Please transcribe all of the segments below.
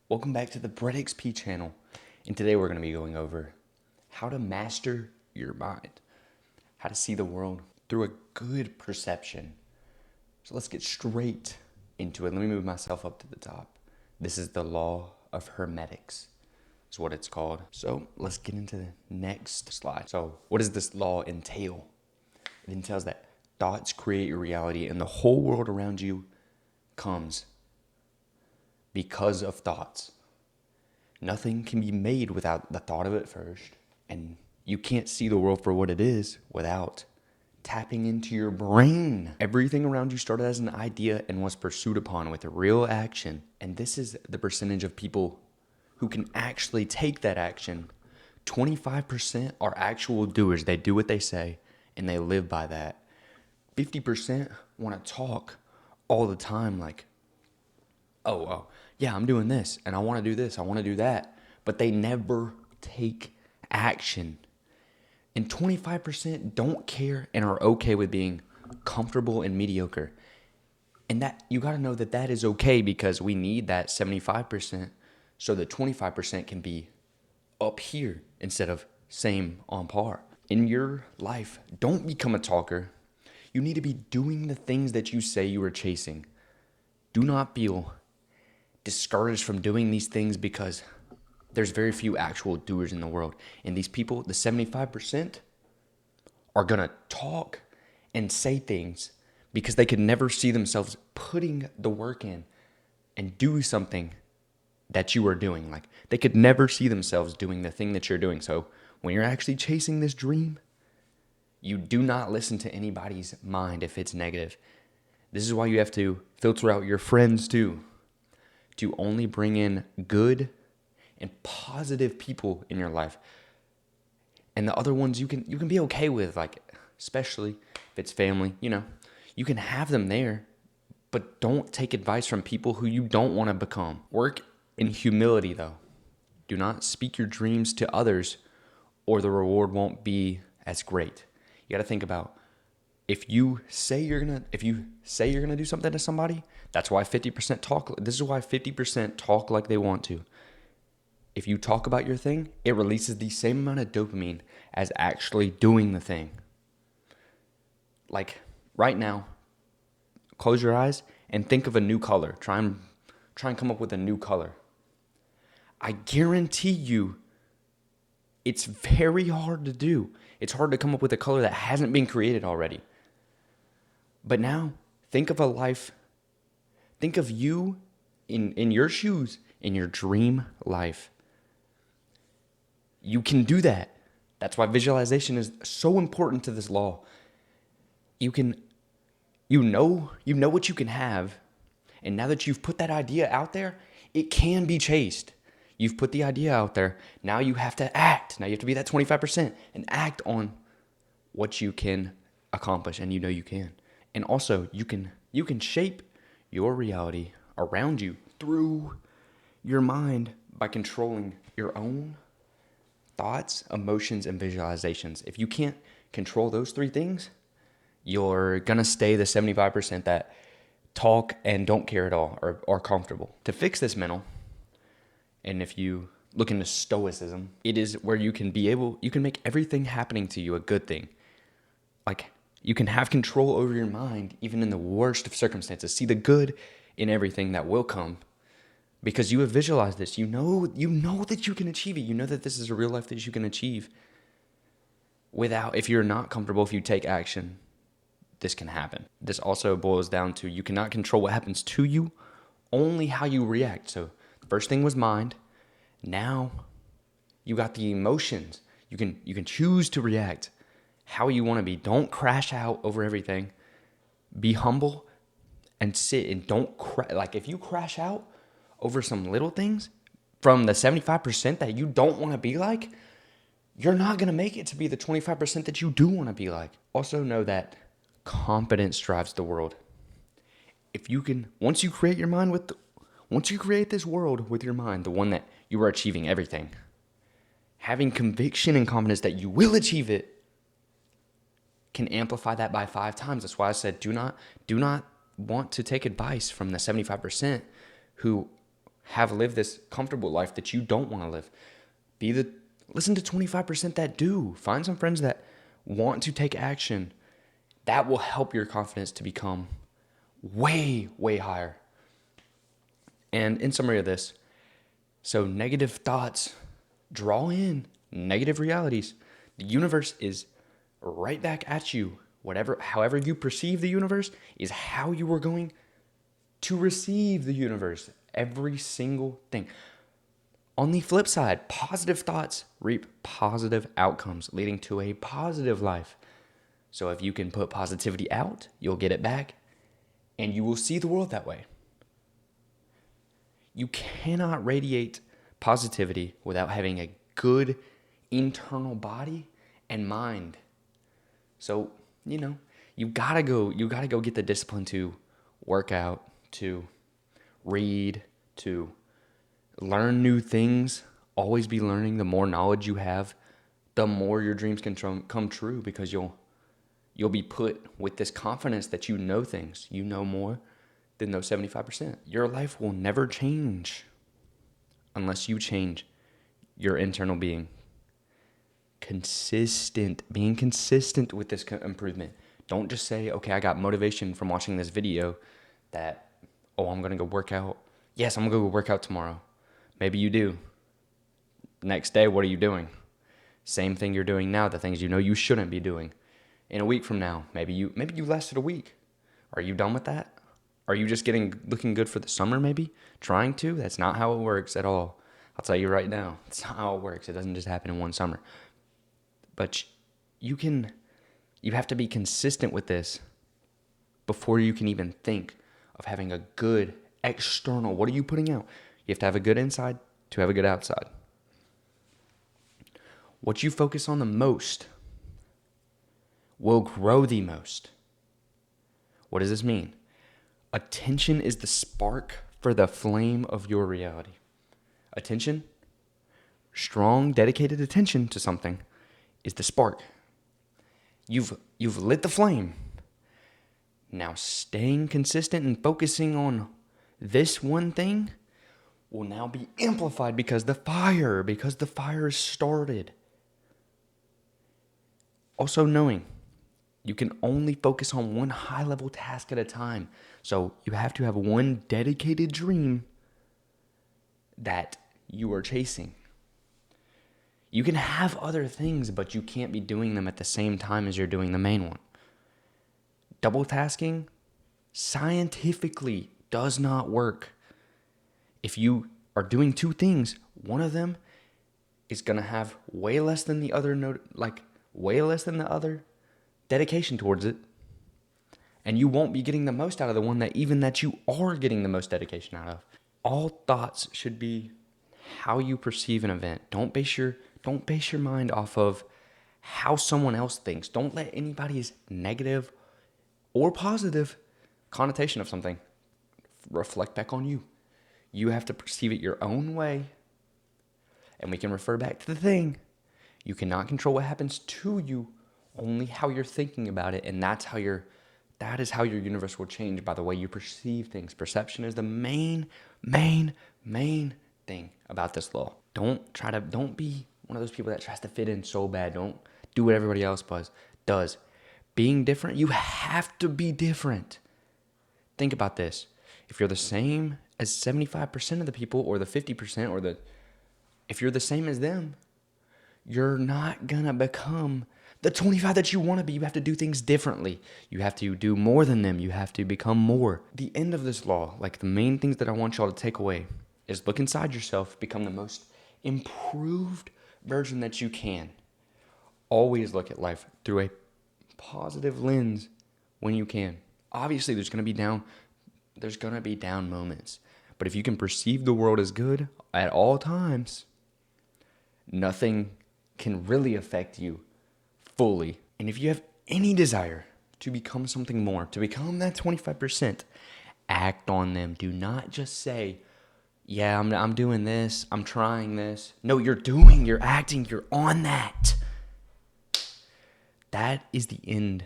Welcome back to the Brett XP channel, and today we're going to be going over how to master your mind, how to see the world through a good perception. So let's get straight into it. Let me move myself up to the top. This is the law of hermetics, is what it's called. So let's get into the next slide. So what does this law entail? It entails that thoughts create your reality, and the whole world around you comes because of thoughts. Nothing can be made without the thought of it first. And you can't see the world for what it is without tapping into your brain. Everything around you started as an idea and was pursued upon with a real action. And this is the percentage of people who can actually take that action. 25% are actual doers. They do what they say and they live by that. 50% want to talk all the time like, oh, yeah, I'm doing this and I want to do this, I want to do that, but they never take action. And 25% don't care and are okay with being comfortable and mediocre. And that you got to know that that is okay, because we need that 75% so the 25% can be up here instead of same on par. In your life, don't become a talker. You need to be doing the things that you say you are chasing. Do not feel discouraged from doing these things, because there's very few actual doers in the world. And these people, the 75%, are going to talk and say things because they could never see themselves putting the work in and do something that you are doing. Like, they could never see themselves doing the thing that you're doing. So when you're actually chasing this dream, you do not listen to anybody's mind if it's negative. This is why you have to filter out your friends too, to only bring in good and positive people in your life. And the other ones you can be okay with, like, especially if it's family, you can have them there, but don't take advice from people who you don't want to become. Work in humility though. Do not speak your dreams to others, or the reward won't be as great. You got to think about, if you say you're gonna do something to somebody, that's why 50% talk. This is why 50% talk like they want to. If you talk about your thing, it releases the same amount of dopamine as actually doing the thing. Like right now, close your eyes and think of a new color. Try and come up with a new color. I guarantee you, it's very hard to do. It's hard to come up with a color that hasn't been created already. But now, think of a life. Think of you in your shoes, in your dream life. You can do that. That's why visualization is so important to this law. You know what you can have, and now that you've put that idea out there, it can be chased. You've put the idea out there. Now you have to act. Now you have to be that 25% and act on what you can accomplish, and you can. And also, you can shape your reality around you through your mind by controlling your own thoughts, emotions, and visualizations. If you can't control those three things, you're going to stay the 75% that talk and don't care at all, or are comfortable. To fix this mental, and if you look into stoicism, it is where you can make everything happening to you a good thing. Like, you can have control over your mind even in the worst of circumstances. See the good in everything that will come, because you have visualized this. You know that you can achieve it. You know that this is a real life that you can achieve. If you're not comfortable, if you take action, this can happen. This also boils down to, you cannot control what happens to you, only how you react. So the first thing was mind. Now you got the emotions. You can choose to react how you want to be. Don't crash out over everything. Be humble and sit, and don't like, if you crash out over some little things from the 75% that you don't want to be like, you're not going to make it to be the 25% that you do want to be like. Also know that confidence drives the world. Once you create this world with your mind, the one that you are achieving everything, having conviction and confidence that you will achieve it can amplify that by 5 times. That's why I said, do not want to take advice from the 75% who have lived this comfortable life that you don't want to live. Listen to 25% that do. Find some friends that want to take action. That will help your confidence to become way, way higher. And in summary of this, so negative thoughts draw in negative realities. The universe is right back at you. However you perceive the universe is how you are going to receive the universe. Every single thing. On the flip side, positive thoughts reap positive outcomes, leading to a positive life. So if you can put positivity out, you'll get it back, and you will see the world that way. You cannot radiate positivity without having a good internal body and mind. So, you gotta go get the discipline to work out, to read, to learn new things. Always be learning. The more knowledge you have, the more your dreams can come true, because you'll be put with this confidence that you know things. You know more than those 75%. Your life will never change unless you change your internal being. Being consistent with this improvement. Don't just say, okay, I got motivation from watching this video that, I'm going to go work out. Yes, I'm going to go work out tomorrow. Maybe you do. Next day, what are you doing? Same thing you're doing now, the things you know you shouldn't be doing. In a week from now, maybe you lasted a week. Are you done with that? Are you just looking good for the summer maybe? Trying to? That's not how it works at all. I'll tell you right now, that's not how it works. It doesn't just happen in one summer. But you have to be consistent with this before you can even think of having a good external. What are you putting out? You have to have a good inside to have a good outside. What you focus on the most will grow the most. What does this mean? Attention is the spark for the flame of your reality. Attention, strong, dedicated attention to something is the spark. You've lit the flame. Now staying consistent and focusing on this one thing will now be amplified because the fire is started. Also knowing you can only focus on one high-level task at a time. So you have to have one dedicated dream that you are chasing. You can have other things, but you can't be doing them at the same time as you're doing the main one. Double tasking scientifically does not work. If you are doing two things, one of them is going to have way less than the other dedication towards it, and you won't be getting the most out of the one that you are getting the most dedication out of. All thoughts should be how you perceive an event. Don't base your mind off of how someone else thinks. Don't let anybody's negative or positive connotation of something reflect back on you. You have to perceive it your own way, and we can refer back to the thing. You cannot control what happens to you, only how you're thinking about it, and that is how your universe will change, by the way you perceive things. Perception is the main thing about this law. Don't be one of those people that tries to fit in so bad. Don't do what everybody else does. Being different, you have to be different. Think about this. If you're the same as 75% of the people, or the 50%, if you're the same as them, you're not gonna become the 25 that you want to be. You have to do things differently. You have to do more than them. You have to become more. The end of this law, like the main things that I want y'all to take away, is look inside yourself, become the most improved version that you can. Always look at life through a positive lens when you can. Obviously, there's gonna be down moments. But if you can perceive the world as good at all times, nothing can really affect you fully. And if you have any desire to become something more, to become that 25%, act on them. Do not just say, yeah, I'm doing this, I'm trying this. No, you're acting, you're on that. That is the end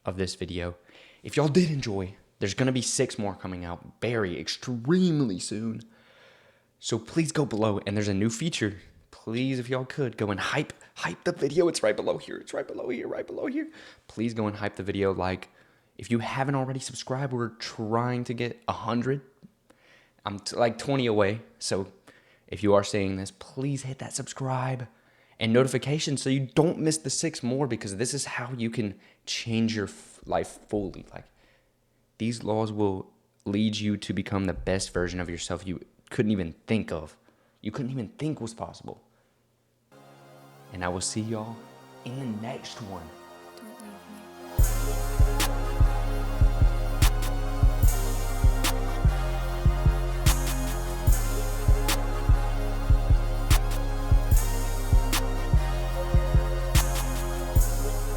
of this video. If y'all did enjoy, there's going to be 6 more coming out very extremely soon. So please go below, and there's a new feature. Please, if y'all could, go and hype the video. It's right below here. It's right below here, right below here. Please go and hype the video. Like, if you haven't already subscribed, we're trying to get 100. I'm like 20 away. So if you are seeing this, please hit that subscribe and notification so you don't miss the 6 more, because this is how you can change your life fully. Like, these laws will lead you to become the best version of yourself you couldn't even think of. You couldn't even think was possible. And I will see y'all in the next one.